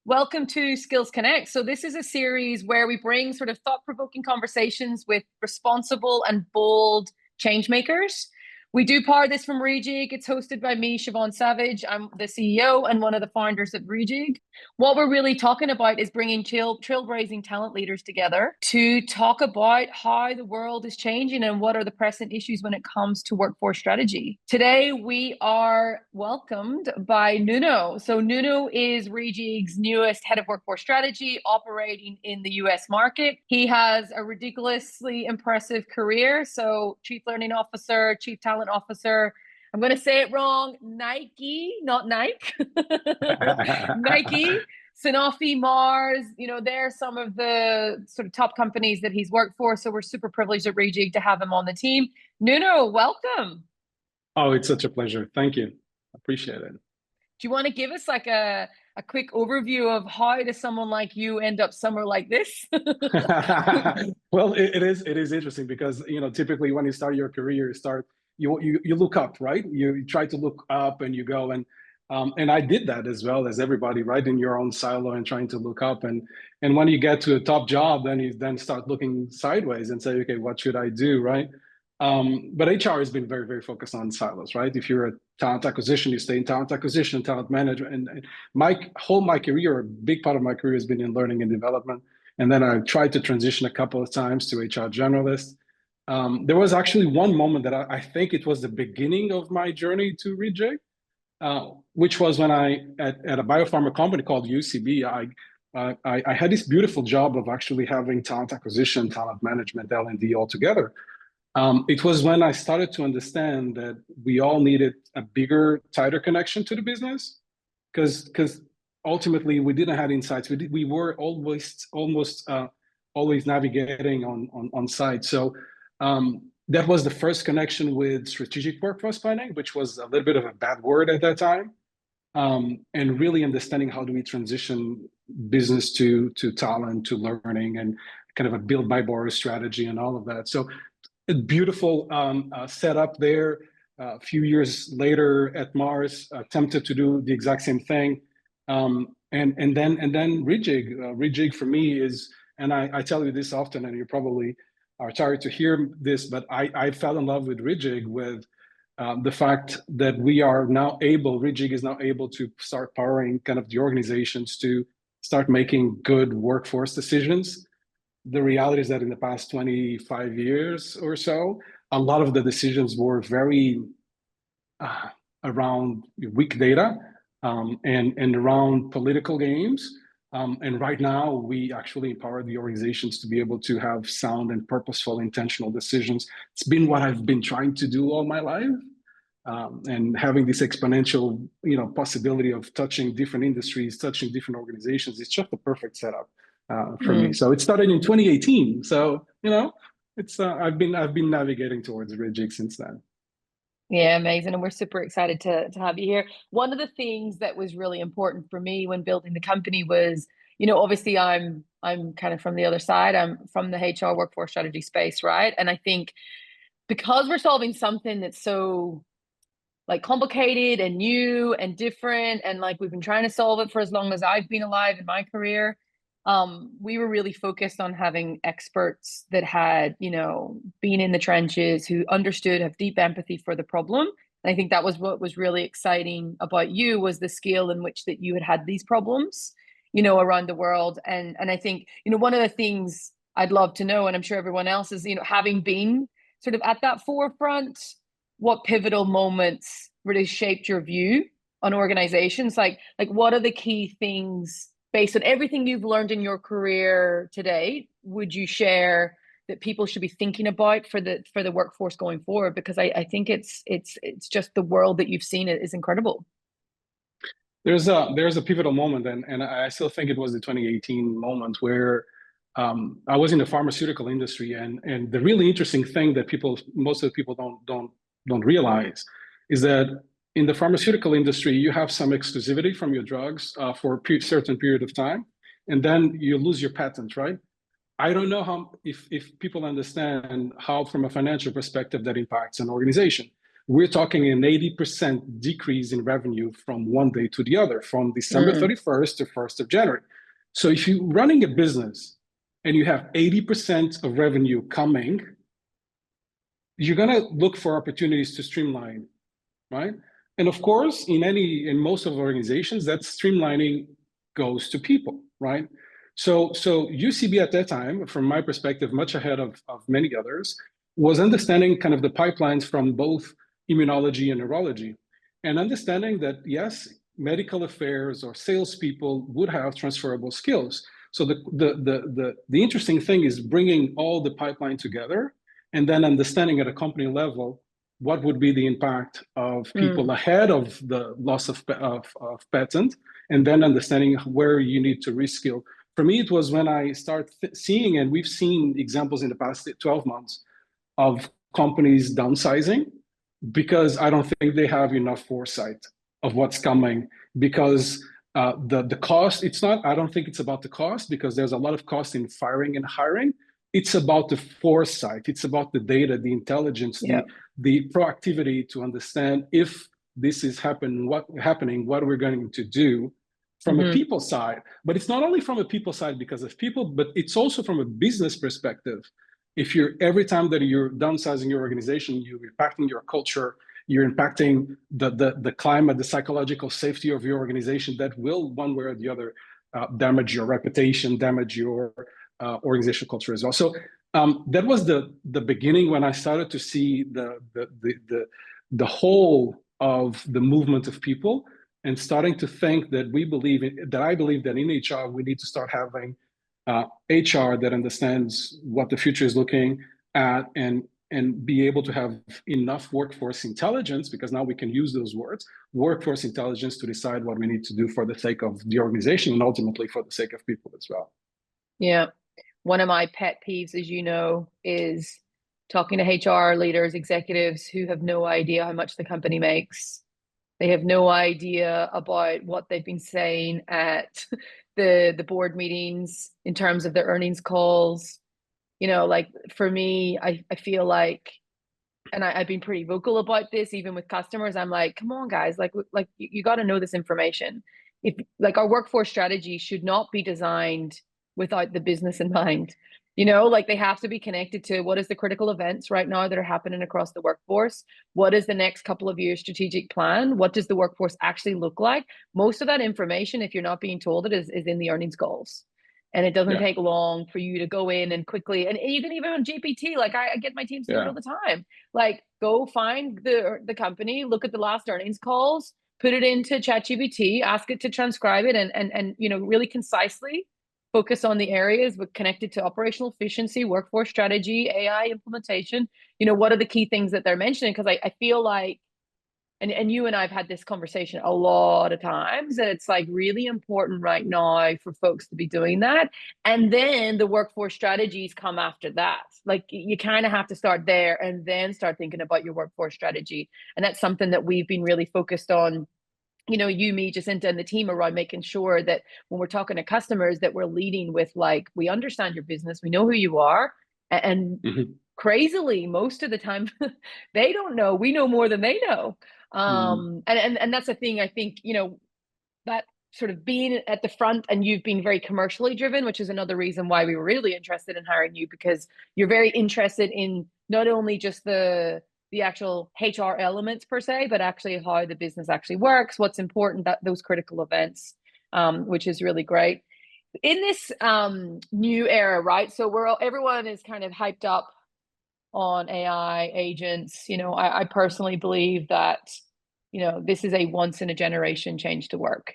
Welcome to Skills Connect. So, this is a series where we bring sort of thought provoking conversations with responsible and bold change makers. We do power this from Reejig. It's hosted by me, Siobhan Savage. I'm the CEO and one of the founders of Reejig. What we're really talking about is bringing trailblazing talent leaders together to talk about how the world is changing and what are the pressing issues when it comes to workforce strategy. Today, we are welcomed by Nuno. So Nuno is Reejig's newest head of workforce strategy, operating in the US market. He has a ridiculously impressive career. So chief learning officer, chief talent officer. I'm going to say it wrong. Nike, not Nike. Nike, Sanofi, Mars, they're some of the sort of top companies that he's worked for. So we're super privileged at Reejig to have him on the team. Nuno, welcome. Oh, it's such a pleasure. Thank you. Appreciate it. Do you want to give us like a quick overview of how does someone like you end up somewhere like this? Well, it is interesting because typically when you start your career, you look up, right? You try to look up and you go and I did that as well as everybody, right? In your own silo and trying to look up and when you get to a top job, then you start looking sideways and say, okay, what should I do, right? But HR has been very, very focused on silos, right? If you're a talent acquisition, you stay in talent acquisition, talent management. And my career, a big part of my career has been in learning and development. And then I tried to transition a couple of times to HR generalist. There was actually one moment that I think it was the beginning of my journey to Reejig, which was when at a biopharma company called UCB, I had this beautiful job of actually having talent acquisition, talent management, L&D all together. It was when I started to understand that we all needed a bigger, tighter connection to the business, because ultimately we didn't have insights. We were almost always navigating on site. So that was the first connection with strategic workforce planning, which was a little bit of a bad word at that time, and really understanding how do we transition business to talent, to learning, and kind of a build by borrow strategy and all of that. So a beautiful setup there. A few years later at Mars, attempted to do the exact same thing. And then Reejig. Reejig for me is, and I tell you this often, and you probably are tired to hear this, but I fell in love with Reejig with the fact that Reejig is now able to start powering kind of the organizations to start making good workforce decisions. The reality is that in the past 25 years or so, a lot of the decisions were very around weak data and around political games. And right now, we actually empower the organizations to be able to have sound and purposeful, intentional decisions. It's been what I've been trying to do all my life. And having this exponential, possibility of touching different industries, touching different organizations, it's just the perfect setup for me. So it started in 2018. So it's I've been navigating towards Reejig since then. Yeah, amazing. And we're super excited to have you here. One of the things that was really important for me when building the company was, obviously I'm kind of from the other side. I'm from the HR workforce strategy space, right? And I think because we're solving something that's so like complicated and new and different, and like we've been trying to solve it for as long as I've been alive in my career, we were really focused on having experts that had, been in the trenches, who understood, have deep empathy for the problem. And I think that was what was really exciting about you, was the scale in which that you had these problems, around the world. And I think, one of the things I'd love to know, and I'm sure everyone else is, having been sort of at that forefront, what pivotal moments really shaped your view on organizations? Like what are the key things based on everything you've learned in your career today, would you share that people should be thinking about for the workforce going forward? Because I think it's just the world that you've seen is incredible. There's a pivotal moment, and I still think it was the 2018 moment where I was in the pharmaceutical industry, and the really interesting thing that most of the people don't realize is that in the pharmaceutical industry, you have some exclusivity from your drugs for a certain period of time, and then you lose your patent, right? I don't know if people understand how, from a financial perspective, that impacts an organization. we're talking an 80% decrease in revenue from one day to the other, from December Mm, 31st to 1st of January. So if you're running a business and you have 80% of revenue coming, you're going to look for opportunities to streamline, right? And of course, in most of organizations, that streamlining goes to people, right? So UCB at that time, from my perspective, much ahead of many others, was understanding kind of the pipelines from both immunology and neurology, and understanding that yes, medical affairs or salespeople would have transferable skills. So the interesting thing is bringing all the pipeline together and then understanding at a company level what would be the impact of people mm, ahead of the loss of patent, and then understanding where you need to reskill. For me, it was when I start seeing, and we've seen examples in the past 12 months of companies downsizing because I don't think they have enough foresight of what's coming. Because the cost, it's not. I don't think it's about the cost because there's a lot of cost in firing and hiring. It's about the foresight. It's about the data, the intelligence, yeah. the proactivity to understand if this is happening, what we're going to do from a Mm-hmm. people side. But it's not only from a people side because of people, but it's also from a business perspective. If you're every time that you're downsizing your organization, you're impacting your culture, you're impacting the climate, the psychological safety of your organization, that will one way or the other damage your reputation, damage your organizational culture as well. So that was the beginning when I started to see the whole of the movement of people, and starting to think that I believe that in HR we need to start having HR that understands what the future is looking at, and be able to have enough workforce intelligence, because now we can use those words, workforce intelligence, to decide what we need to do for the sake of the organization and ultimately for the sake of people as well. Yeah. One of my pet peeves, as you know, is talking to HR leaders, executives who have no idea how much the company makes. They have no idea about what they've been saying at the board meetings in terms of their earnings calls. Like for me, I feel like, and I've been pretty vocal about this, even with customers. I'm like, come on, guys, like you got to know this information. If like our workforce strategy should not be designed without the business in mind. Like they have to be connected to what is the critical events right now that are happening across the workforce. What is the next couple of years strategic plan? What does the workforce actually look like? Most of that information, if you're not being told it, is in the earnings goals. And it doesn't Yeah, take long for you to go in and quickly, and you can even on GPT, like I get my teams to do it yeah, all the time. Like go find the company, look at the last earnings calls, put it into ChatGPT, ask it to transcribe it, and really concisely focus on the areas with connected to operational efficiency, workforce strategy, AI implementation. What are the key things that they're mentioning? Because I feel like, and you and I've had this conversation a lot of times, that it's like really important right now for folks to be doing that. And then the workforce strategies come after that. Like you kind of have to start there and then start thinking about your workforce strategy. And that's something that we've been really focused on, you, me, Jacinta, and the team, around making sure that when we're talking to customers, that we're leading with like, we understand your business, we know who you are, and mm-hmm. crazily, most of the time, they don't know. We know more than they know. Mm-hmm. And that's a thing. I think that sort of being at the front, and you've been very commercially driven, which is another reason why we were really interested in hiring you, because you're very interested in not only just the actual HR elements per se, but actually how the business actually works, what's important, that those critical events, which is really great in this new era, right? So everyone is kind of hyped up on AI agents. I personally believe that, this is a once in a generation change to work.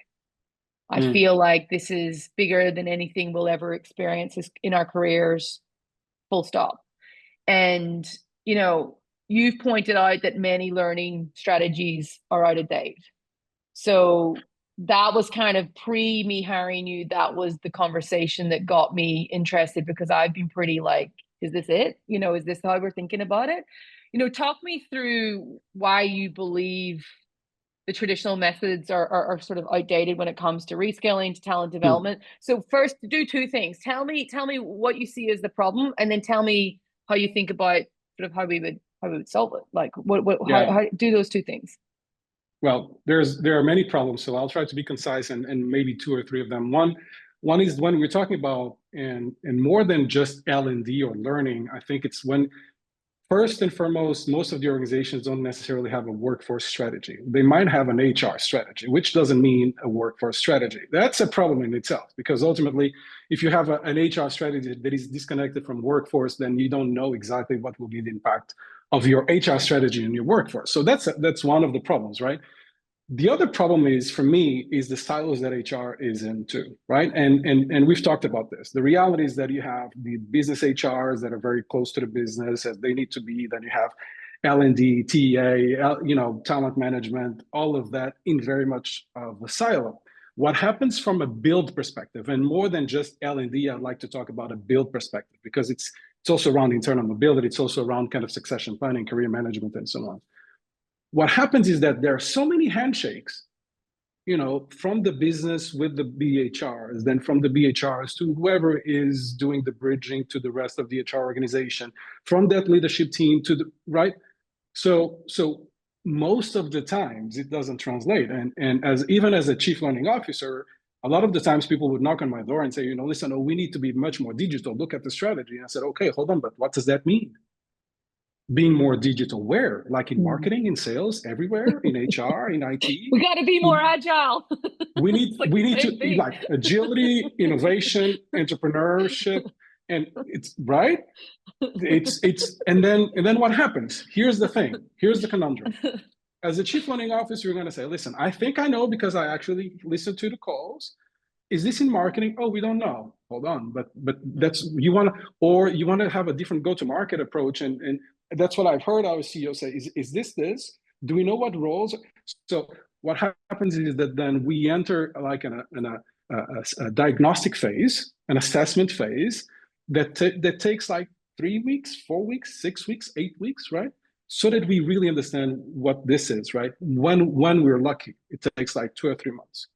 I Mm-hmm. feel like this is bigger than anything we'll ever experience in our careers, full stop. And, you've pointed out that many learning strategies are out of date. So that was kind of pre me hiring you. That was the conversation that got me interested, because I've been pretty like, is this it? Is this how we're thinking about it? Talk me through why you believe the traditional methods are sort of outdated when it comes to reskilling, to talent development. So first, do two things. Tell me what you see as the problem, and then tell me how you think about sort of how we would we would solve it. Like Yeah. how do those two things? Well, there are many problems, so I'll try to be concise and maybe two or three of them. One is when we're talking about and more than just L&D or learning. I think it's when first and foremost, most of the organizations don't necessarily have a workforce strategy. They might have an HR strategy, which doesn't mean a workforce strategy. That's a problem in itself, because ultimately, if you have an HR strategy that is disconnected from workforce, then you don't know exactly what will be the impact of your HR strategy in your workforce. So that's one of the problems, right? The other problem is, for me, is the silos that HR is into, right? And we've talked about this. The reality is that you have the business HRs that are very close to the business as they need to be. Then you have L&D, TA, talent management, all of that in very much of a silo. What happens from a build perspective, and more than just L&D, I'd like to talk about a build perspective, because it's also around internal mobility. It's also around kind of succession planning, career management, and so on. What happens is that there are so many handshakes, from the business with the BHRs, then from the BHRs to whoever is doing the bridging to the rest of the HR organization, from that leadership team to the right. So most of the times it doesn't translate. And even as a chief learning officer, a lot of the times people would knock on my door and say, listen, we need to be much more digital. Look at the strategy. And I said, okay, hold on, but what does that mean? Being more digital where? Like in marketing, in sales, everywhere, in HR, in IT. We got to be more agile. We need to like agility, innovation, entrepreneurship, and it's right. It's and then what happens? Here's the thing. Here's the conundrum. As a chief learning officer, you're going to say, listen, I think I know because I actually listened to the calls. Is this in marketing? Oh, we don't know. Hold on, but that's you want to have a different go-to-market approach, and that's what I've heard our CEO say. Is this? Do we know what roles? So what happens is that then we enter like in a diagnostic phase, an assessment phase that takes like 3 weeks, 4 weeks, 6 weeks, 8 weeks, right? So that we really understand what this is, right? When we're lucky, it takes like 2 or 3 months.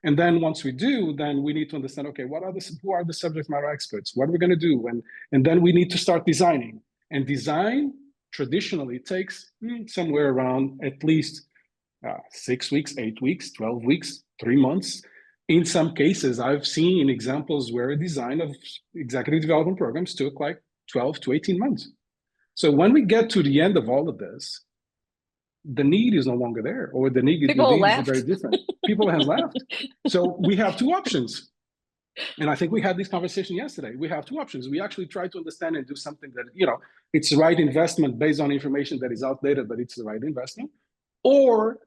And then once we do, then we need to understand, okay, who are the subject matter experts? What are we going to do? And then we need to start designing. And design traditionally takes somewhere around at least 6 weeks, 8 weeks, 12 weeks, 3 months. In some cases, I've seen examples where a design of executive development programs took like 12 to 18 months. So when we get to the end of all of this, the need is no longer there, or the need is very different. People have left. So we have two options. And I think we had this conversation yesterday. We have two options. We actually try to understand and do something that, it's the right investment based on information that is outdated, but it's the right investment. Or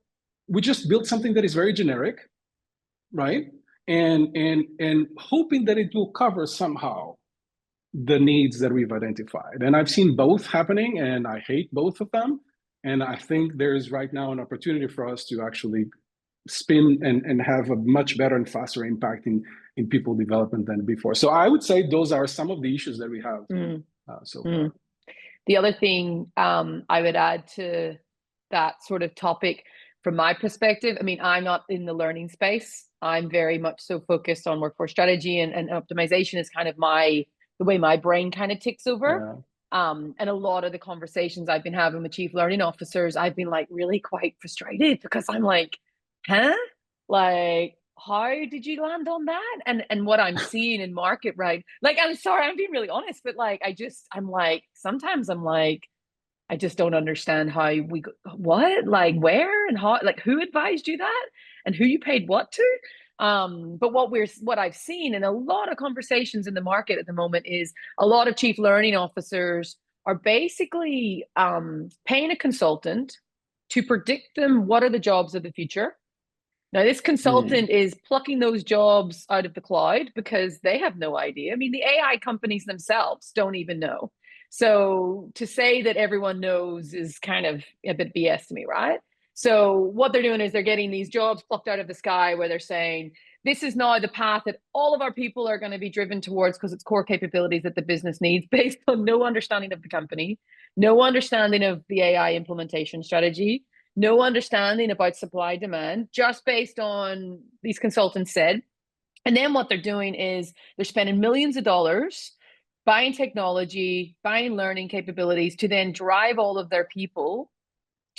we just build something that is very generic, right? And hoping that it will cover somehow the needs that we've identified. And I've seen both happening, and I hate both of them. And I think there's right now an opportunity for us to actually spin and have a much better and faster impact in people development than before. So I would say those are some of the issues that we have so far. The other thing I would add to that sort of topic from my perspective, I mean, I'm not in the learning space. I'm very much so focused on workforce strategy, and optimization is kind of the way my brain kind of ticks over. Yeah. And a lot of the conversations I've been having with chief learning officers, I've been like really quite frustrated, because I'm like, like, how did you land on that? And what I'm seeing in market, right? Like, I'm sorry, I'm being really honest, but like, sometimes I'm like, I just don't understand how like where and how, like who advised you that and who you paid what to. But what I've seen in a lot of conversations in the market at the moment is a lot of chief learning officers are basically paying a consultant to predict them what are the jobs of the future. Now, this consultant is plucking those jobs out of the cloud because they have no idea. I mean, the AI companies themselves don't even know. So to say that everyone knows is kind of a bit BS to me, right? So what they're doing is they're getting these jobs plucked out of the sky where they're saying, this is now the path that all of our people are going to be driven towards because it's core capabilities that the business needs, based on no understanding of the company, no understanding of the AI implementation strategy, no understanding about supply demand, just based on these consultants said. And then what they're doing is they're spending millions of dollars buying technology, buying learning capabilities to then drive all of their people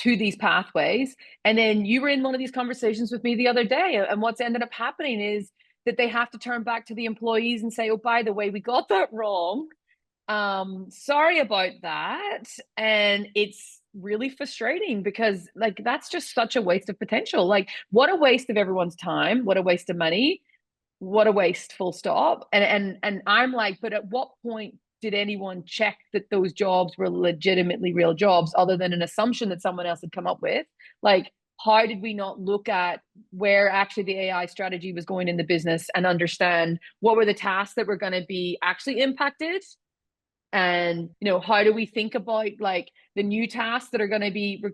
to these pathways. And then you were in one of these conversations with me the other day, and what's ended up happening is that they have to turn back to the employees and say, oh, by the way, we got that wrong. Sorry about that. And it's really frustrating because like that's just such a waste of potential. Like, what a waste of everyone's time, what a waste of money, what a waste, full stop. And I'm like, but at what point did anyone check that those jobs were legitimately real jobs other than an assumption that someone else had come up with? Like, how did we not look at where actually the AI strategy was going in the business and understand what were the tasks that were going to be actually impacted? And how do we think about like the new tasks that are going to be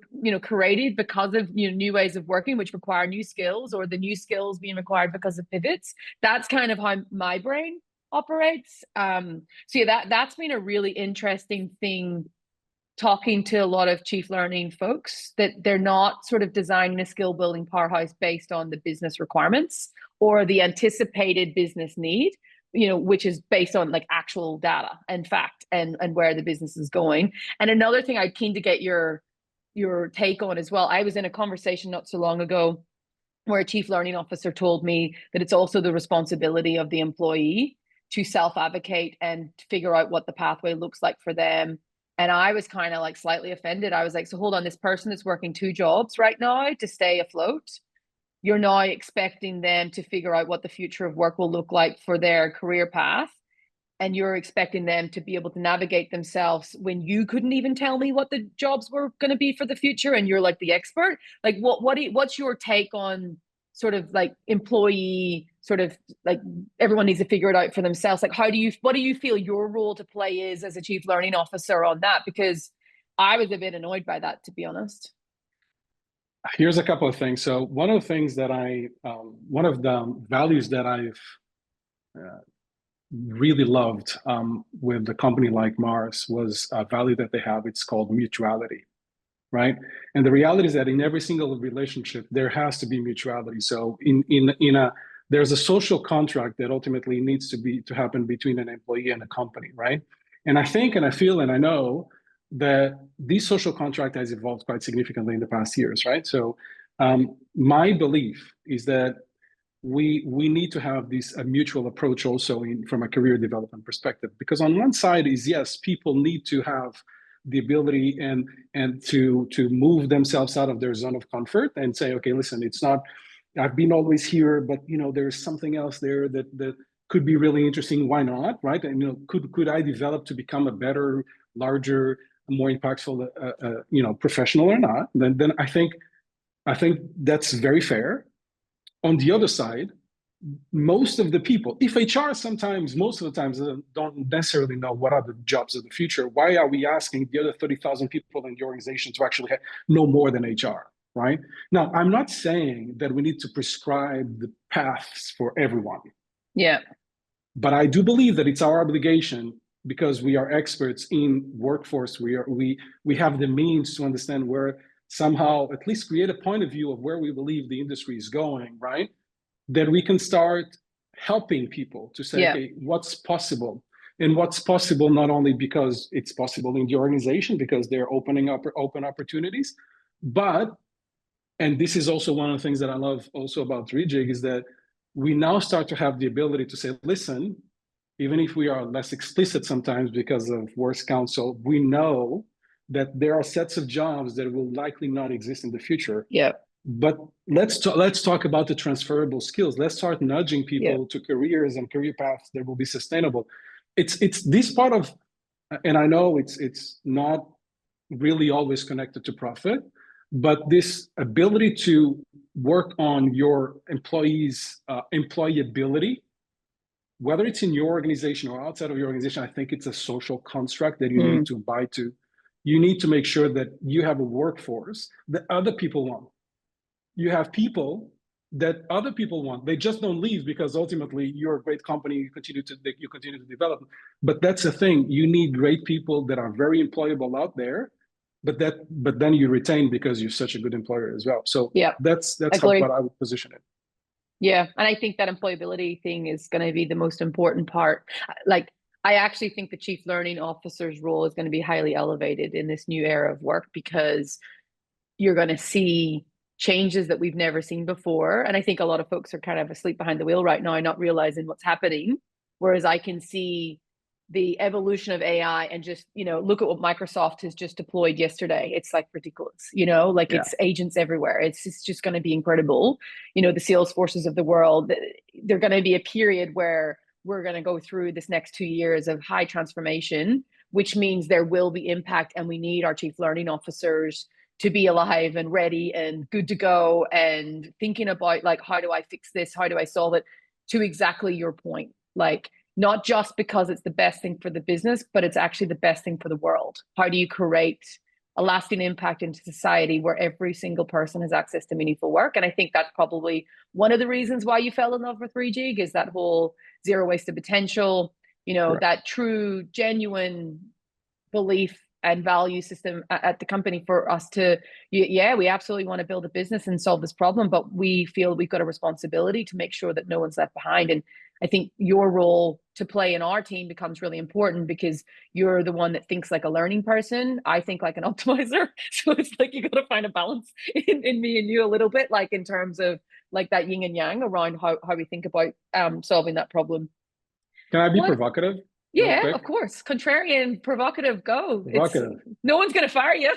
created because of new ways of working which require new skills, or the new skills being required because of pivots? That's kind of how my brain operates. So yeah, that's been a really interesting thing, talking to a lot of chief learning folks, that they're not sort of designing a skill building powerhouse based on the business requirements or the anticipated business need, which is based on like actual data and fact and where the business is going. And another thing I'm keen to get your take on as well. I was in a conversation not so long ago where a chief learning officer told me that it's also the responsibility of the employee to self-advocate and figure out what the pathway looks like for them. And I was kind of like slightly offended. I was like, so hold on, this person is working 2 jobs right now to stay afloat. You're now expecting them to figure out what the future of work will look like for their career path. And you're expecting them to be able to navigate themselves when you couldn't even tell me what the jobs were going to be for the future. And you're like the expert. Like, what's your take on sort of like employee, sort of like everyone needs to figure it out for themselves? Like, what do you feel your role to play is as a chief learning officer on that? Because I was a bit annoyed by that, to be honest. Here's a couple of things. So one of the things that one of the values that I've really loved with the company like Mars was a value that they have. It's called mutuality, right? And the reality is that in every single relationship, there has to be mutuality. So there's a social contract that ultimately needs to happen between an employee and a company, right? And I think, and I feel, and I know that this social contract has evolved quite significantly in the past years, right? So my belief is that we need to have a mutual approach also from a career development perspective, because on one side is, yes, people need to have the ability and to move themselves out of their zone of comfort and say, okay, listen, it's not, I've been always here, but there's something else there that could be really interesting. Why not, right? And could I develop to become a better, larger, more impactful professional or not? Then I think that's very fair. On the other side, most of the people, if HR sometimes, most of the times, don't necessarily know what are the jobs of the future, why are we asking the other 30,000 people in the organization to actually know more than HR, right? Now, I'm not saying that we need to prescribe the paths for everyone. Yeah. But I do believe that it's our obligation, because we are experts in workforce. We have the means to understand where, somehow at least create a point of view of where we believe the industry is going, right? That we can start helping people to say, okay, what's possible? And what's possible not only because it's possible in the organization, because they're open opportunities, but, and this is also one of the things that I love also about Reejig, is that we now start to have the ability to say, listen, even if we are less explicit sometimes because of works council, we know that there are sets of jobs that will likely not exist in the future. Yeah. But let's talk about the transferable skills. Let's start nudging people to careers and career paths that will be sustainable. It's this part of, and I know it's not really always connected to profit, but this ability to work on your employees' employability, whether it's in your organization or outside of your organization, I think it's a social construct that you need to abide to. You need to make sure that you have a workforce that other people want. You have people that other people want. They just don't leave because ultimately you're a great company. You continue to develop. But that's the thing. You need great people that are very employable out there, but then you retain because you're such a good employer as well. So that's what I would position it. Yeah. And I think that employability thing is going to be the most important part. Like, I actually think the chief learning officer's role is going to be highly elevated in this new era of work, because you're going to see changes that we've never seen before. And I think a lot of folks are kind of asleep behind the wheel right now, not realizing what's happening. Whereas I can see the evolution of AI, and just, look at what Microsoft has just deployed yesterday. It's like ridiculous, like Yeah, it's agents everywhere. It's just going to be incredible. The Salesforces of the world, they're going to be a period where we're going to go through this next 2 years of high transformation, which means there will be impact, and we need our chief learning officers to be alive and ready and good to go, and thinking about, like, how do I fix this, how do I solve it, to exactly your point, like, not just because it's the best thing for the business, but it's actually the best thing for the world. How do you create a lasting impact into society where every single person has access to meaningful work? And I think that's probably one of the reasons why you fell in love with Reejig, is that whole zero wasted potential, correct. that true, genuine belief and value system at the company, for us to, yeah, we absolutely want to build a business and solve this problem, but we feel we've got a responsibility to make sure that no one's left behind. And I think your role to play in our team becomes really important, because you're the one that thinks like a learning person. I think like an optimizer. So it's like, you got to find a balance in me and you a little bit, like in terms of like that yin and yang around how we think about solving that problem. Can I be What provocative real Yeah, quick? of course. Contrarian, provocative, go. It's Provocative. No one's gonna fire you.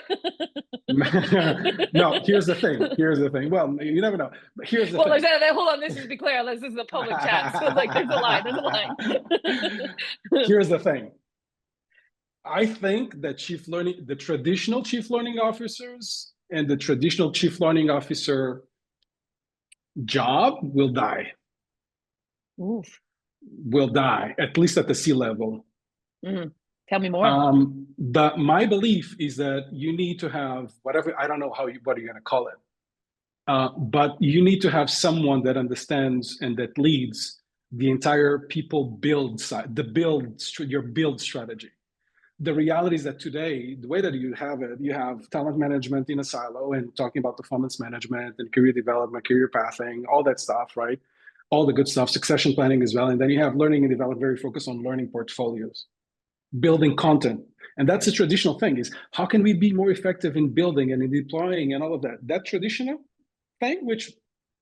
No, here's the thing. Here's the thing. Well, you never know. But here's the Well, thing. hold on. This is, to be clear. This is a public chat, so like, there's a line. There's a line. Here's the thing. I think that the traditional chief learning officers and the traditional chief learning officer job will die. Oof. Will die, at least at the C level. Mm. Tell me more. My belief is that you need to have whatever, I don't know what are you going to call it, but you need to have someone that understands and that leads the entire people build side, your build strategy. The reality is that today, the way that you have talent management in a silo and talking about performance management and career development, career pathing, all that stuff, right? All the good stuff, succession planning as well. And then you have learning and development, very focused on learning portfolios, building content. And that's a traditional thing, is how can we be more effective in building and in deploying and all of that? That traditional thing, which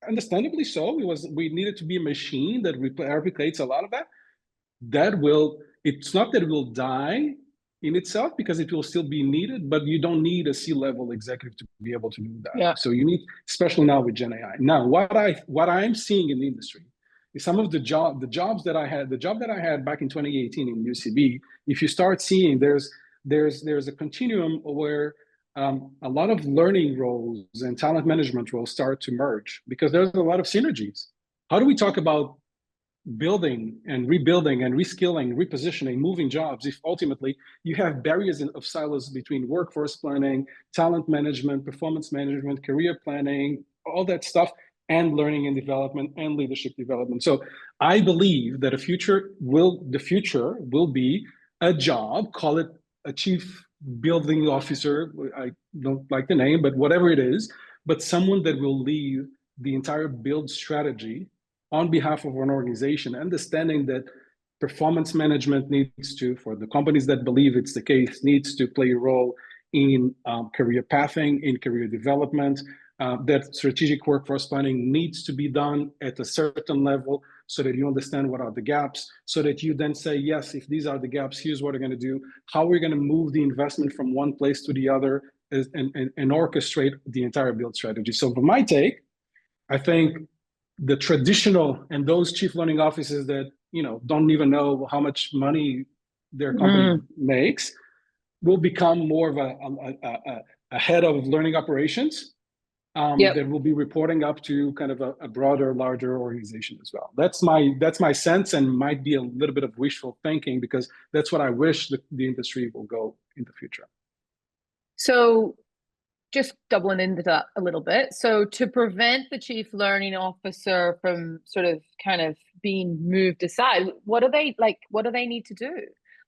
understandably so, we needed to be a machine that replicates a lot of that. It's not that it will die in itself, because it will still be needed, but you don't need a C-level executive to be able to do that. Yeah. So you need, especially now with Gen AI. Now, what I'm seeing in the industry is some of the job that I had back in 2018 in UCB. If you start seeing, there's a continuum where a lot of learning roles and talent management roles start to merge, because there's a lot of synergies. How do we talk about building and rebuilding and reskilling, repositioning, moving jobs, if ultimately you have barriers of silos between workforce planning, talent management, performance management, career planning, all that stuff, and learning and development and leadership development? So I believe that the future will be a job, call it a chief building officer. I don't like the name, but whatever it is, but someone that will lead the entire build strategy on behalf of an organization, understanding that performance management needs to, for the companies that believe it's the case, needs to play a role in career pathing, in career development, that strategic workforce planning needs to be done at a certain level, so that you understand what are the gaps, so that you then say, yes, if these are the gaps, here's what we're going to do, how we're going to move the investment from one place to the other, and orchestrate the entire build strategy. So for my take, I think the traditional and those chief learning officers that don't even know how much money their company makes will become more of a head of learning operations, Yep. that will be reporting up to kind of a broader, larger organization as well. That's my sense, and might be a little bit of wishful thinking, because that's what I wish the industry will go in the future. So just doubling into that a little bit. So to prevent the chief learning officer from sort of kind of being moved aside, what do they need to do?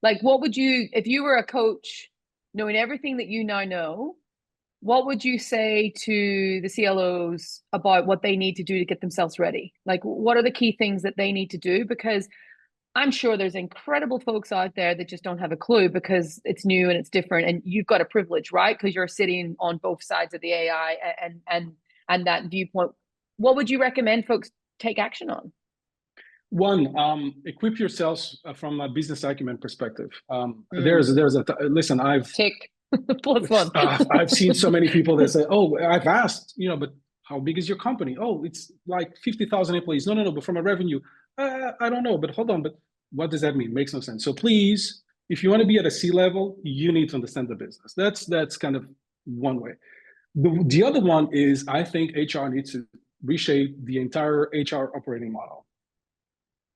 Like, what would you, if you were a coach, knowing everything that you now know, what would you say to the CLOs about what they need to do to get themselves ready? Like, what are the key things that they need to do? Because I'm sure there's incredible folks out there that just don't have a clue because it's new and it's different. And you've got a privilege, right? Because you're sitting on both sides of the AI and that viewpoint. What would you recommend folks take action on? One, equip yourselves from a business acumen perspective. Mm, Listen, tick. Plus one. I've seen so many people that say, "Oh, I've asked, but how big is your company? Oh, it's like 50,000 employees. No, no, no, but from a revenue, I don't know. But hold on, but what does that mean? Makes no sense. So please, if you want to be at a C level, you need to understand the business. That's kind of one way. The other one is I think HR needs to reshape the entire HR operating model.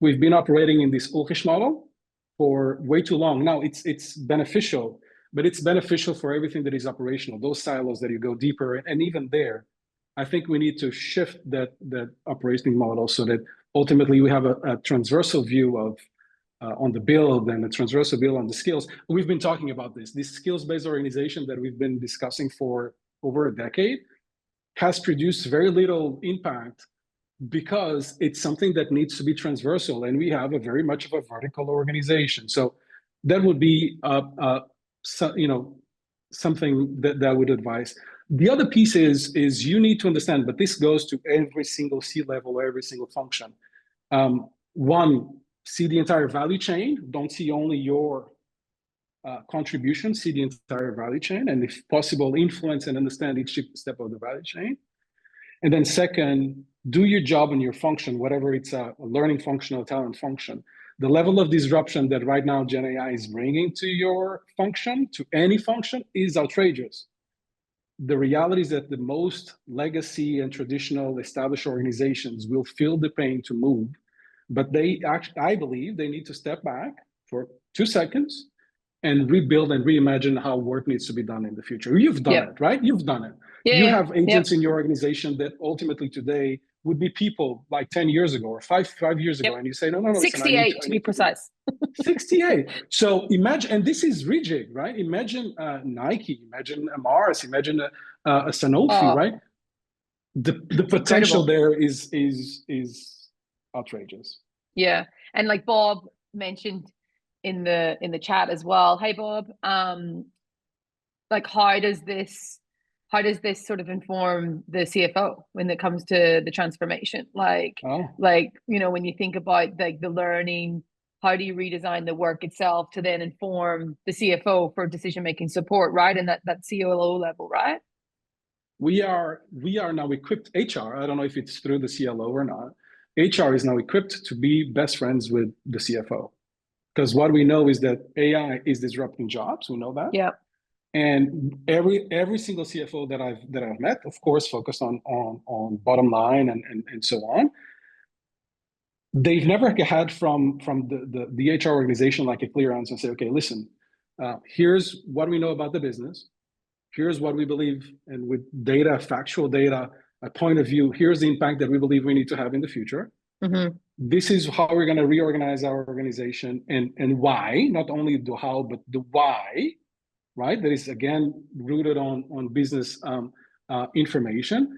We've been operating in this Ulkish model for way too long. Now it's beneficial, but it's beneficial for everything that is operational. Those silos that you go deeper, and even there, I think we need to shift that operating model so that ultimately we have a transversal view of on the build and a transversal view on the skills. We've been talking about this skills-based organization that we've been discussing for over a decade has produced very little impact because it's something that needs to be transversal, and we have a very much of a vertical organization. So that would be something that I would advise. The other piece is you need to understand, but this goes to every single C level or every single function. One, see the entire value chain. Don't see only your contribution. See the entire value chain, and if possible, influence and understand each step of the value chain. And then second, do your job and your function, whatever it's a learning function or talent function. The level of disruption that right now Gen AI is bringing to your function, to any function, is outrageous. The reality is that the most legacy and traditional established organizations will feel the pain to move, but I believe they need to step back for 2 seconds and rebuild and reimagine how work needs to be done in the future. You've done Yep. it, right? You've done it. Yeah. You Yeah. have Yep. agents in your organization that ultimately today would be people like 10 years ago or five years ago. Yep. And you say, no, no, no, listen, 68 I to be need to do precise. 68. So imagine, and this is Reejig, right? Imagine Nike, imagine Mars, imagine a Sanofi, Oh, right? The it's potential incredible. there is outrageous. Yeah. And like Bob mentioned in the chat as well. Hey Bob, like how does this sort of inform the CFO when it comes to the transformation? Oh, When you think about like the learning, how do you redesign the work itself to then inform the CFO for decision making support, right? And that COO level, right? we are now equipped. HR, I don't know if it's through the CLO or not. HR is now equipped to be best friends with the CFO, because what we know is that AI is disrupting jobs. We know that. Yeah. And every single CFO that I've met, of course, focused on bottom line and so on. They've never had from the HR organization like a clear answer and say, okay, listen, here's what we know about the business. Here's what we believe, and with data, factual data, a point of view, here's the impact that we believe we need to have in the future. Mm-hmm. This is how we're going to reorganize our organization, and why, not only the how, but the why, right? That is, again, rooted on business information.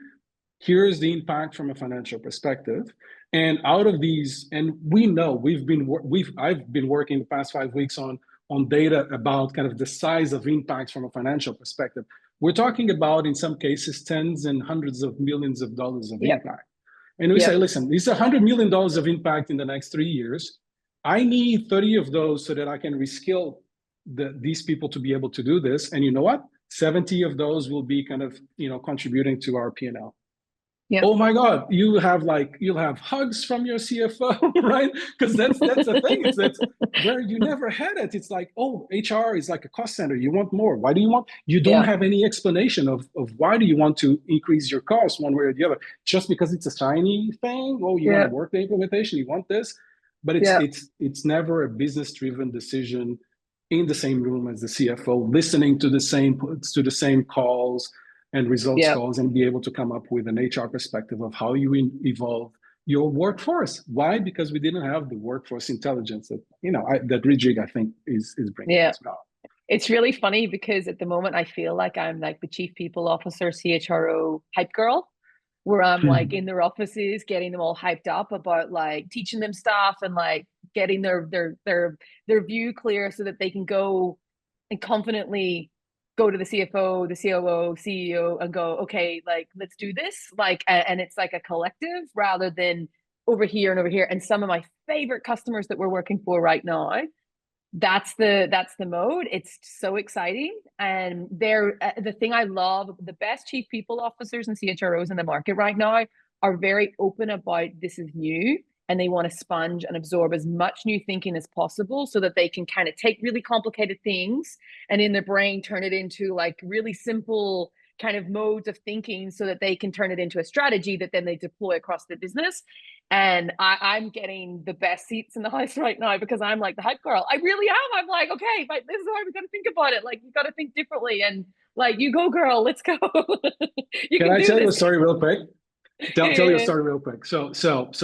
Here's the impact from a financial perspective. And out of these, and we know I've been working the past 5 weeks on data about kind of the size of impacts from a financial perspective. We're talking about, in some cases, tens and hundreds of millions of dollars of Yep. impact. And we say, Yep. listen, it's $100 million of impact in the next 3 years. I need 30 of those so that I can reskill these people to be able to do this. And you know what? 70 of those will be kind of, contributing to our P&L. Yep. Oh my God, you'll have hugs from your CFO, right? Because that's the thing. That's where you never had it. It's like, oh, HR is like a cost center. You want more. Why do you want? You don't Yeah. have any explanation of why do you want to increase your cost one way or the other. Just because it's a shiny thing. Oh, you want to Yeah. work the implementation. You want this, but Yeah. it's never a business-driven decision in the same room as the CFO, listening to the same calls and results Yeah. calls, and be able to come up with an HR perspective of how you evolve your workforce. Why? Because we didn't have the workforce intelligence that Reejig, I think, is bringing Yeah. as well. It's really funny because at the moment I feel like I'm like the chief people officer, CHRO hype girl, where I'm like in their offices getting them all hyped up about like teaching them stuff and like getting their view clear so that they can go and confidently go to the CFO, the COO, CEO and go, okay, like, let's do this. Like, and it's like a collective rather than over here and over here. And some of my favorite customers that we're working for right now, that's the mode. It's so exciting. And they're the thing I love, the best chief people officers and CHROs in the market right now are very open about this is new, and they want to sponge and absorb as much new thinking as possible so that they can kind of take really complicated things and in their brain turn it into like really simple kind of modes of thinking so that they can turn it into a strategy that then they deploy across the business. And I'm getting the best seats in the house right now because I'm like the hype girl. I really am. I'm like, okay, but this is how we got to think about it. Like, you got to think differently. And like, you go, girl, let's go. You Can can I do tell you a this. story real quick? Tell you a Yeah, story real quick. So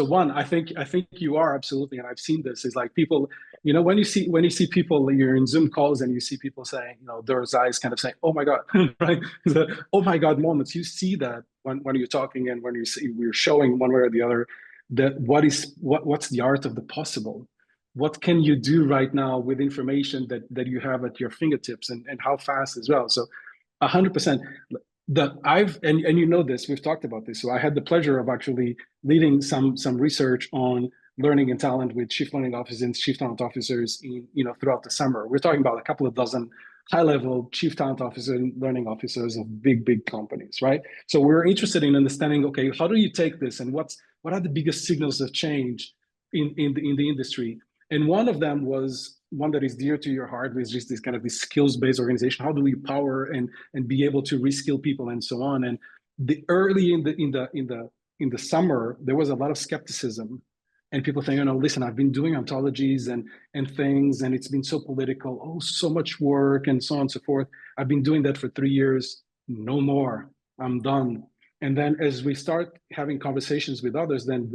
one, I think you are absolutely, and I've seen this, is like people, when you see people, you're in Zoom calls and you see people saying, their eyes kind of saying, oh my God, right? The oh my God moments. You see that when you're talking and when we're showing one way or the other that what's the art of the possible? What can you do right now with information that you have at your fingertips, and how fast as well? So 100%. And you know this, we've talked about this. So I had the pleasure of actually leading some research on learning and talent with chief learning officers and chief talent officers throughout the summer. We're talking about a couple of dozen high-level chief talent officers and learning officers of big companies, right? So we're interested in understanding, okay, how do you take this, and what are the biggest signals of change in the industry? And one of them was one that is dear to your heart, which is just this skills-based organization. How do we power and be able to reskill people and so on? And the early in the summer, there was a lot of skepticism, and people saying, listen, I've been doing ontologies and things, and it's been so political. Oh, so much work and so on and so forth. I've been doing that for 3 years. No more. I'm done. And then as we start having conversations with others, then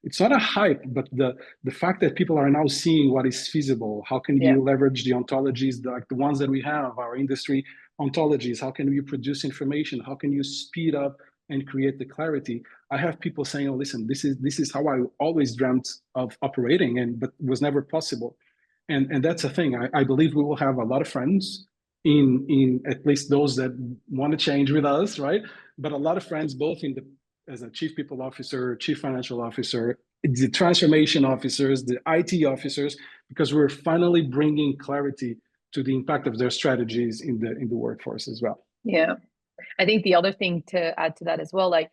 it's not a hype, but the fact that people are now seeing what is feasible. How can yeah, you leverage the ontologies, like the ones that we have, our industry ontologies? How can you produce information? How can you speed up and create the clarity? I have people saying, "Oh, listen, this is how I always dreamt of operating, but was never possible." And that's a thing. I believe we will have a lot of friends in at least those that want to change with us, right? But a lot of friends, both as a chief people officer, chief financial officer, the transformation officers, the IT officers, because we're finally bringing clarity to the impact of their strategies in the workforce as well. yeah. I think the other thing to add to that as well, like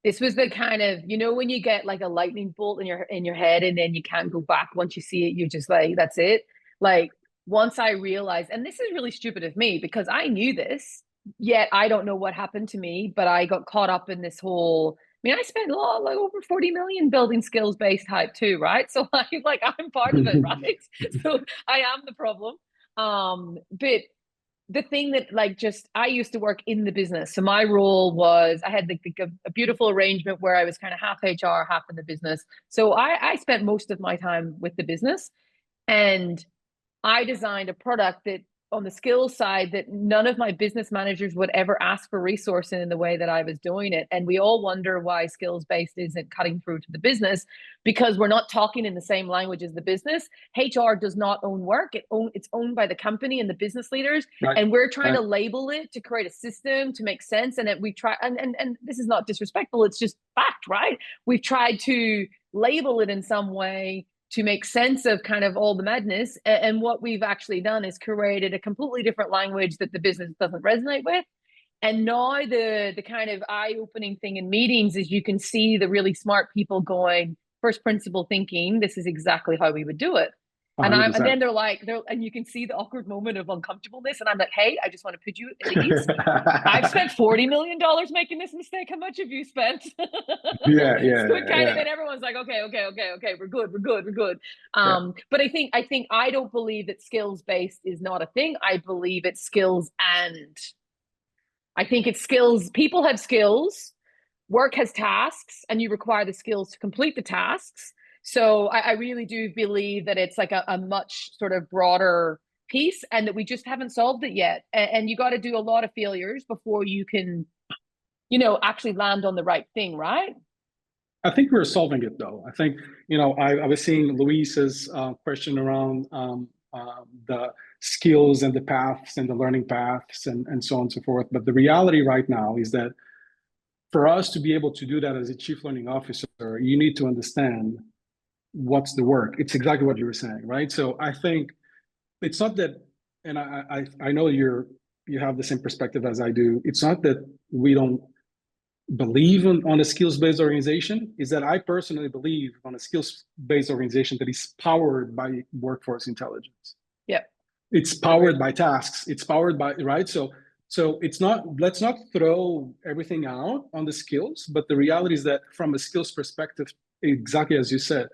this was the kind of, when you get like a lightning bolt in your head and then you can't go back once you see it, you're just like, that's it. Like, once I realized, and this is really stupid of me because I knew this, yet I don't know what happened to me, but I got caught up in this whole, I mean, I spent a lot, like over 40 million building skills-based hype too, right? So I'm part of it, right? So I am the problem. But the thing that I used to work in the business. So my role was, I had a beautiful arrangement where I was kind of half HR, half in the business. So I spent most of my time with the business, and I designed a product that on the skills side that none of my business managers would ever ask for resourcing in the way that I was doing it. And we all wonder why skills based isn't cutting through to the business, because we're not talking in the same language as the business. HR does not own work. It's owned by the company and the business leaders. Right. And we're trying Right. to label it to create a system to make sense. And we try, and this is not disrespectful, it's just fact, right? We've tried to label it in some way to make sense of kind of all the madness. And what we've actually done is created a completely different language that the business doesn't resonate with. And now the kind of eye-opening thing in meetings is you can see the really smart people going, first principle thinking, this is exactly how we would do it. And then 100%. and you can see the awkward moment of uncomfortableness. And I'm like, hey, I just want to put you at ease. I've spent $40 million making this mistake. How much have you spent? Yeah, So it kind of, yeah, then everyone's like, okay, we're good. yeah. But I think I don't believe that skills based is not a thing. I believe it's skills, and I think it's skills. People have skills, work has tasks, and you require the skills to complete the tasks. So I really do believe that it's like a much sort of broader piece, and that we just haven't solved it yet. And you got to do a lot of failures before you can, actually land on the right thing, right? I think we're solving it though. I think, I was seeing Luis's question around the skills and the paths and the learning paths and so on and so forth. But the reality right now is that for us to be able to do that as a chief learning officer, you need to understand what's the work. It's exactly what you were saying, right? So I think it's not that, and I know you have the same perspective as I do. It's not that we don't believe on a skills-based organization, is that I personally believe on a skills-based organization that is powered by workforce intelligence. Yeah. It's powered by tasks. It's powered by, right? So it's not, let's not throw everything out on the skills, but the reality is that from a skills perspective, exactly as you said,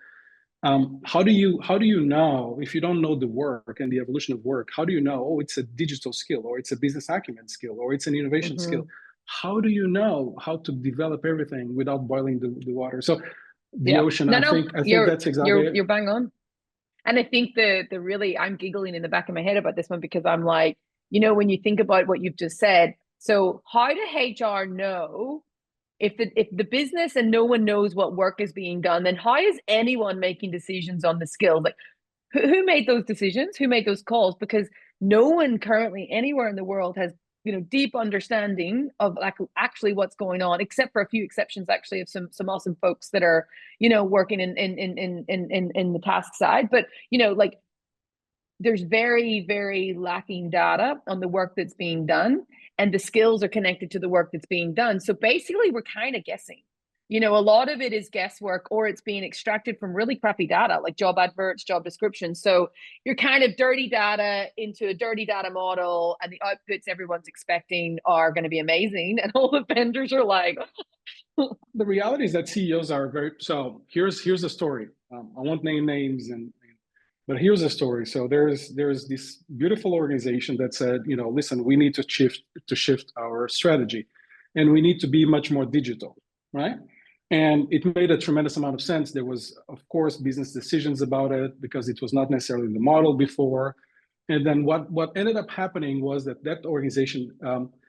how do you know if you don't know the work and the evolution of work? How do you know, oh, it's a digital skill, or it's a business acumen skill, or it's an innovation skill? How do you know how to develop everything without boiling the water? So the ocean, I think that's exactly it. You're bang on. And I think the really, I'm giggling in the back of my head about this one, because I'm like, when you think about what you've just said, so how do HR know if the business and no one knows what work is being done, then how is anyone making decisions on the skills? Like, who made those decisions? Who made those calls? Because no one currently anywhere in the world has deep understanding of like actually what's going on, except for a few exceptions actually of some awesome folks that are working in the task side. But like there's very, very lacking data on the work that's being done, and the skills are connected to the work that's being done. So basically we're kind of guessing. A lot of it is guesswork, or it's being extracted from really crappy data, like job adverts, job descriptions. So you're kind of dirty data into a dirty data model, and the outputs everyone's expecting are going to be amazing. And all the vendors are like, the reality is that CEOs are very, so here's a story. I won't name names, but here's a story. So there's this beautiful organization that said, listen, we need to shift our strategy, and we need to be much more digital, right? And it made a tremendous amount of sense. There was, of course, business decisions about it because it was not necessarily the model before. And then what ended up happening was that organization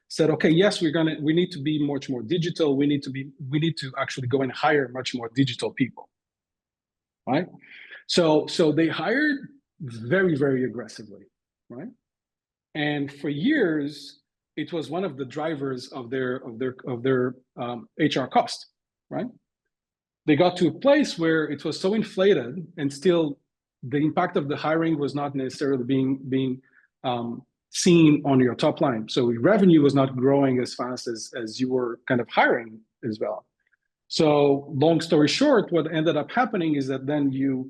said, okay, yes, we need to be much more digital. We need to actually go and hire much more digital people, right? So they hired very, very aggressively, right? And for years, it was one of the drivers of their HR cost, right? They got to a place where it was so inflated, and still the impact of the hiring was not necessarily being seen on your top line. So revenue was not growing as fast as you were kind of hiring as well. So long story short, what ended up happening is that then you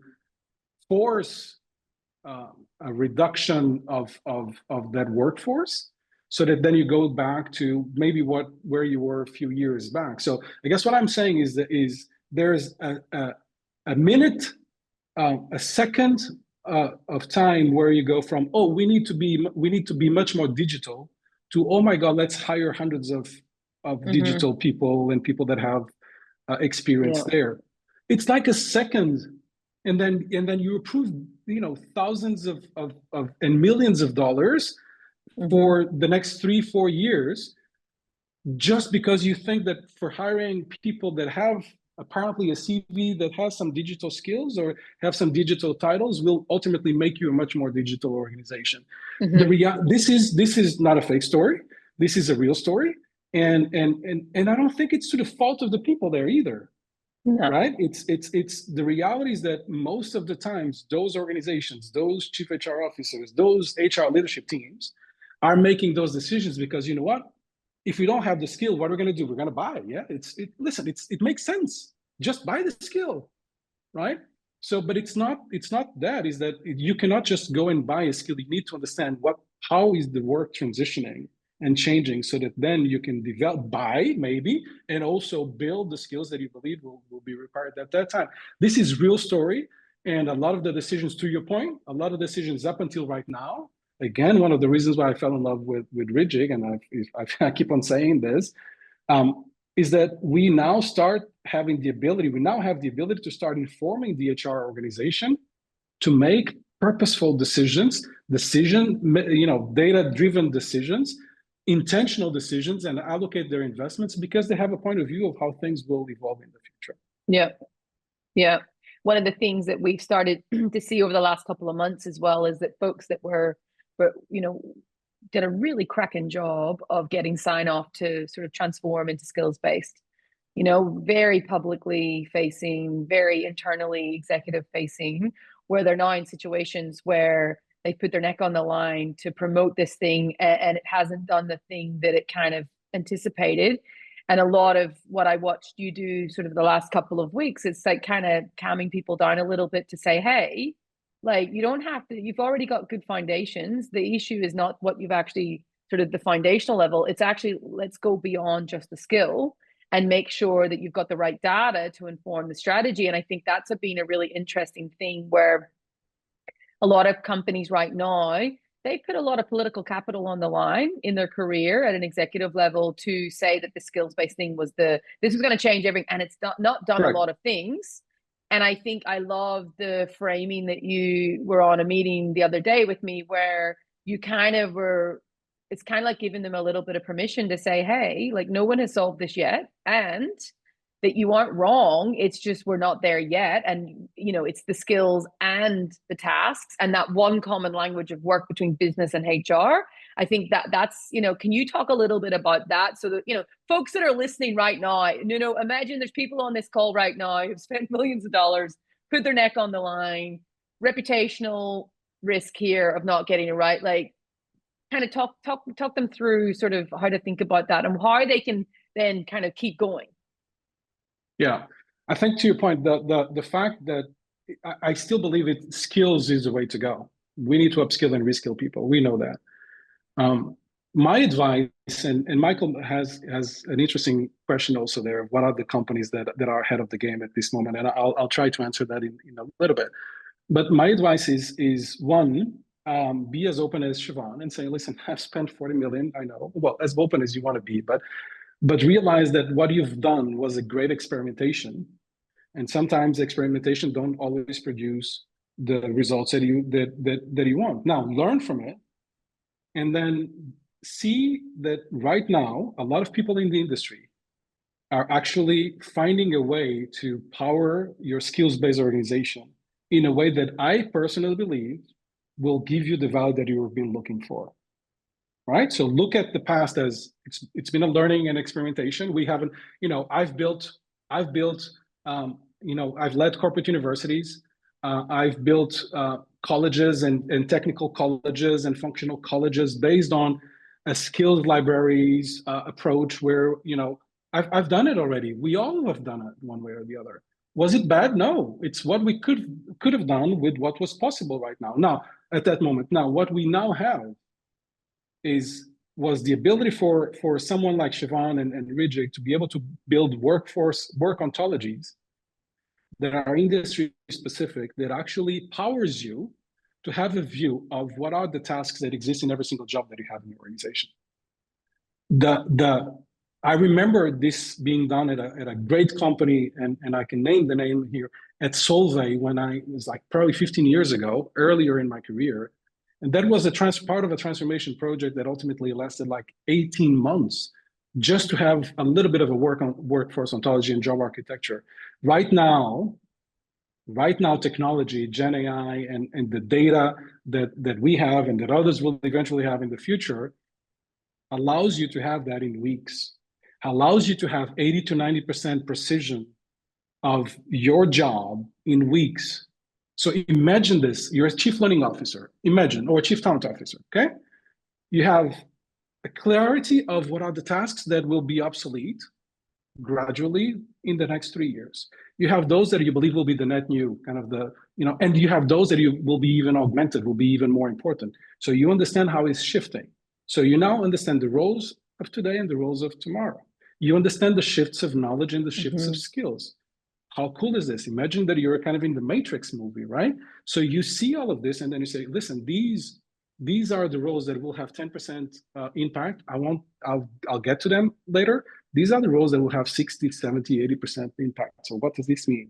force a reduction of that workforce, so that then you go back to maybe where you were a few years back. So I guess what I'm saying is that there's a minute, a second of time where you go from, oh, we need to be much more digital, to, oh my God, let's hire hundreds of digital people and people that have experience there. It's like a second, and then you approve thousands of and millions of dollars for the next 3-4 years, just because you think that for hiring people that have apparently a CV that has some digital skills or have some digital titles will ultimately make you a much more digital organization. This is not a fake story. This is a real story, and I don't think it's to the fault of the people there either. No. Right? It's the reality is that most of the times those organizations, those chief HR officers, those HR leadership teams are making those decisions because, you know what? If we don't have the skill, what are we going to do? We're going to buy. Yeah, it makes sense. Just buy the skill, right? So, but it's not that. Is that you cannot just go and buy a skill. You need to understand how is the work transitioning and changing, so that then you can buy maybe, and also build the skills that you believe will be required at that time. This is real story, and a lot of the decisions, to your point, a lot of decisions up until right now. Again, one of the reasons why I fell in love with Reejig, and I keep on saying this, is that we now have the ability to start informing the HR organization to make purposeful decisions, data-driven decisions, intentional decisions, and allocate their investments because they have a point of view of how things will evolve in the future. Yeah. Yeah. One of the things that we've started to see over the last couple of months as well is that folks that were, did a really cracking job of getting sign off to sort of transform into skills based, very publicly facing, very internally executive facing, where they're now in situations where they put their neck on the line to promote this thing and it hasn't done the thing that it kind of anticipated. And a lot of what I watched you do sort of the last couple of weeks, it's like kind of calming people down a little bit to say, hey, like you don't have to, you've already got good foundations. The issue is not what you've actually sort of the foundational level. It's actually, let's go beyond just the skill and make sure that you've got the right data to inform the strategy. And I think that's been a really interesting thing where a lot of companies right now, they put a lot of political capital on the line in their career at an executive level to say that the skills-based thing was this was going to change everything, and it's not done. Correct. A lot of things. And I think I love the framing that you were on a meeting the other day with me where you kind of were, it's kind of like giving them a little bit of permission to say, hey, like no one has solved this yet. And that you aren't wrong. It's just we're not there yet. And, it's the skills and the tasks and that one common language of work between business and HR. I think that's, can you talk a little bit about that so that, folks that are listening right now, imagine there's people on this call right now who've spent millions of dollars, put their neck on the line, reputational risk here of not getting it right. Like kind of talk them through sort of how to think about that and how they can then kind of keep going. Yeah, I think to your point, the fact that I still believe skills is the way to go. We need to upskill and reskill people. We know that. My advice, and Michael has an interesting question also there. What are the companies that are ahead of the game at this moment? And I'll try to answer that in a little bit. But my advice is one, be as open as Siobhan and say, listen, I've spent 40 million. I know, well, as open as you want to be, but realize that what you've done was a great experimentation, and sometimes experimentation don't always produce the results that you want. Now learn from it, and then see that right now a lot of people in the industry are actually finding a way to power your skills-based organization in a way that I personally believe will give you the value that you've been looking for. Right? So look at the past as it's been a learning and experimentation. We haven't, I've led corporate universities. I've built colleges and technical colleges and functional colleges based on a skills libraries approach where, I've done it already. We all have done it one way or the other. Was it bad? No, it's what we could have done with what was possible right now. Now, at that moment. Now, what we now have was the ability for someone like Siobhan and Reejig to be able to build work ontologies that are industry specific, that actually powers you to have a view of what are the tasks that exist in every single job that you have in your organization. I remember this being done at a great company, and I can name the name here, at Solvay, when I was like probably 15 years ago, earlier in my career. And that was part of a transformation project that ultimately lasted like 18 months just to have a little bit of a workforce ontology and job architecture. Right now, technology, Gen AI, and the data that we have and that others will eventually have in the future allows you to have that in weeks, allows you to have 80 to 90% precision of your job in weeks. So imagine this, you're a chief learning officer, or a chief talent officer, okay? You have a clarity of what are the tasks that will be obsolete gradually in the next 3 years. You have those that you believe will be the net new, kind of and you have those that you will be even augmented, will be even more important. So you understand how it's shifting. So you now understand the roles of today and the roles of tomorrow. You understand the shifts of knowledge and the shifts of skills. How cool is this? Imagine that you're kind of in the Matrix movie, right? So you see all of this, and then you say, listen, these are the roles that will have 10% impact. I'll get to them later. These are the roles that will have 60, 70, 80% impact. So what does this mean?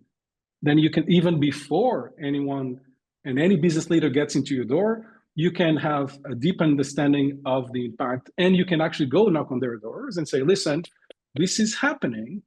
Then you can, even before anyone and any business leader gets into your door, you can have a deep understanding of the impact, and you can actually go knock on their doors and say, listen, this is happening.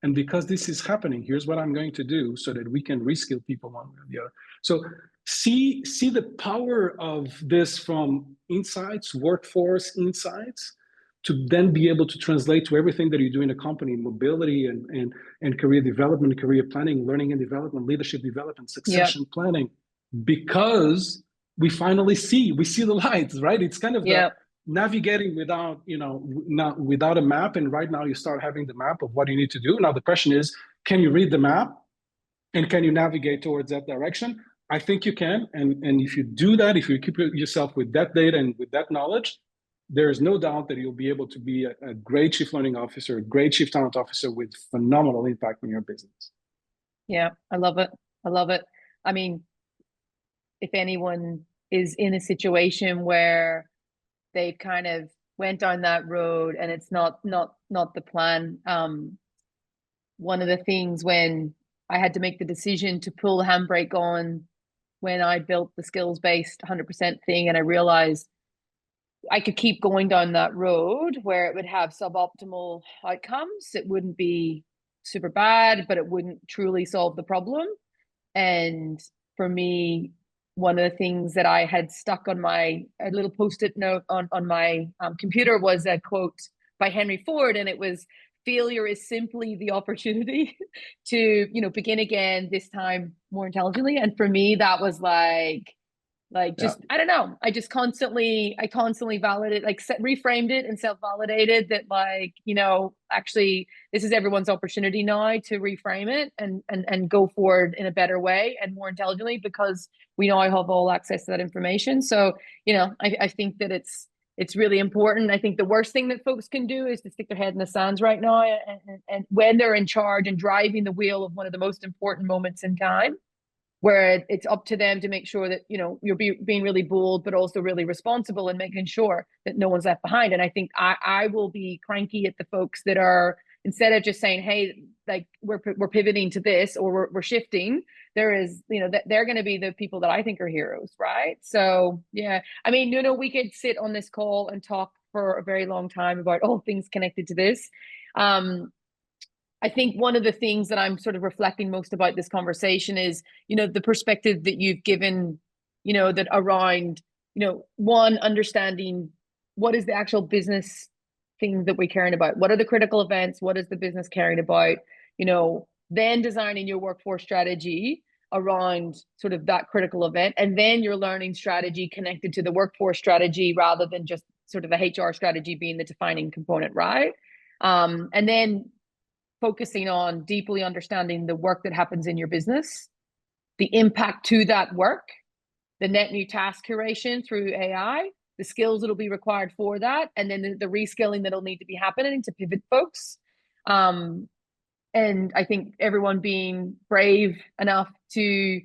And because this is happening, here's what I'm going to do so that we can reskill people one way or the other. So see the power of this from insights, workforce insights, to then be able to translate to everything that you do in a company, mobility and career development, career planning, learning and development, leadership development, Yep. succession planning, because we finally see the lights, right? It's kind of the Yep. navigating without, not without a map. And right now you start having the map of what you need to do. Now the question is, can you read the map and can you navigate towards that direction? I think you can. And if you do that, if you keep yourself with that data and with that knowledge, there is no doubt that you'll be able to be a great chief learning officer, a great chief talent officer with phenomenal impact on your business. Yeah, I love it. I love it. I mean, if anyone is in a situation where they kind of went down that road and it's not the plan, one of the things when I had to make the decision to pull the handbrake on when I built the skills-based 100% thing, and I realized I could keep going down that road where it would have suboptimal outcomes. It wouldn't be super bad, but it wouldn't truly solve the problem. And for me, one of the things that I had stuck on a little post-it note on my computer was a quote by Henry Ford, and it was, "Failure is simply the opportunity to, begin again, this time more intelligently." And for me, that was just, I don't know, I constantly validated, reframed it and self-validated that, actually this is everyone's opportunity now to reframe it and go forward in a better way and more intelligently, because we now have all access to that information. So I think that it's really important. I think the worst thing that folks can do is to stick their head in the sands right now, and when they're in charge and driving the wheel of one of the most important moments in time, where it's up to them to make sure that you're being really bold, but also really responsible, and making sure that no one's left behind. And I think I will be cranky at the folks that are, instead of just saying, hey, we're pivoting to this, or we're shifting, there is, that they're going to be the people that I think are heroes, right? So yeah, I mean, Nuno, we could sit on this call and talk for a very long time about all things connected to this. I think one of the things that I'm sort of reflecting most about this conversation is, the perspective that you've given, that around, one, understanding what is the actual business thing that we're caring about? What are the critical events? What is the business caring about? Then designing your workforce strategy around sort of that critical event, and then your learning strategy connected to the workforce strategy, rather than just sort of the HR strategy being the defining component, right? And then focusing on deeply understanding the work that happens in your business, the impact to that work, the net new task curation through AI, the skills that'll be required for that, and then the reskilling that'll need to be happening to pivot folks. And I think everyone being brave enough to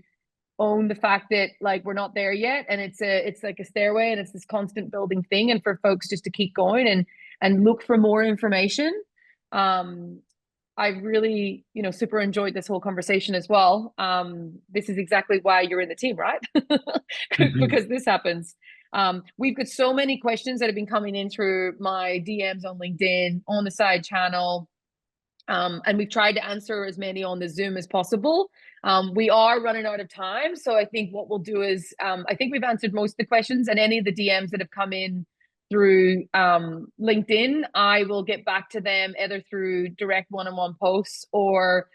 own the fact that we're not there yet, and it's like a stairway, and it's this constant building thing, and for folks just to keep going and look for more information. I really, super enjoyed this whole conversation as well. This is exactly why you're in the team, right? Because this happens. We've got so many questions that have been coming in through my DMs on LinkedIn, on the side channel. And we've tried to answer as many on the Zoom as possible. We are running out of time. So I think what we'll do is, I think we've answered most of the questions, and any of the DMs that have come in through LinkedIn, I will get back to them either through direct one-on-one posts, or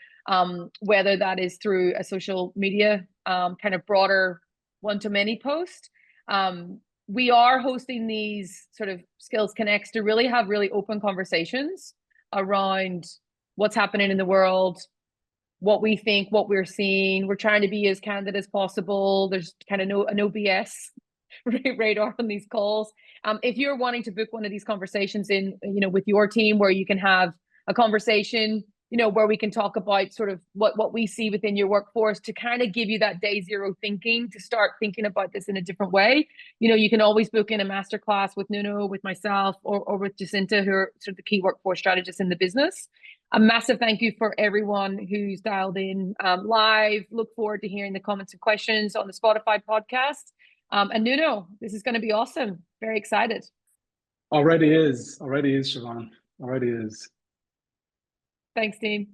whether that is through a social media kind of broader one-to-many post. We are hosting these sort of Skills Connects to really have really open conversations around what's happening in the world, what we think, what we're seeing. We're trying to be as candid as possible. There's kind of no BS radar on these calls. If you're wanting to book one of these conversations in, with your team, where you can have a conversation, where we can talk about sort of what we see within your workforce, to kind of give you that day zero thinking, to start thinking about this in a different way. You can always book in a masterclass with Nuno, with myself, or with Jacinta, who are sort of the key workforce strategists in the business. A massive thank you for everyone who's dialed in live. Look forward to hearing the comments and questions on the Spotify podcast. And Nuno, this is going to be awesome. Very excited. Already is, Siobhan. Already is. Thanks, team.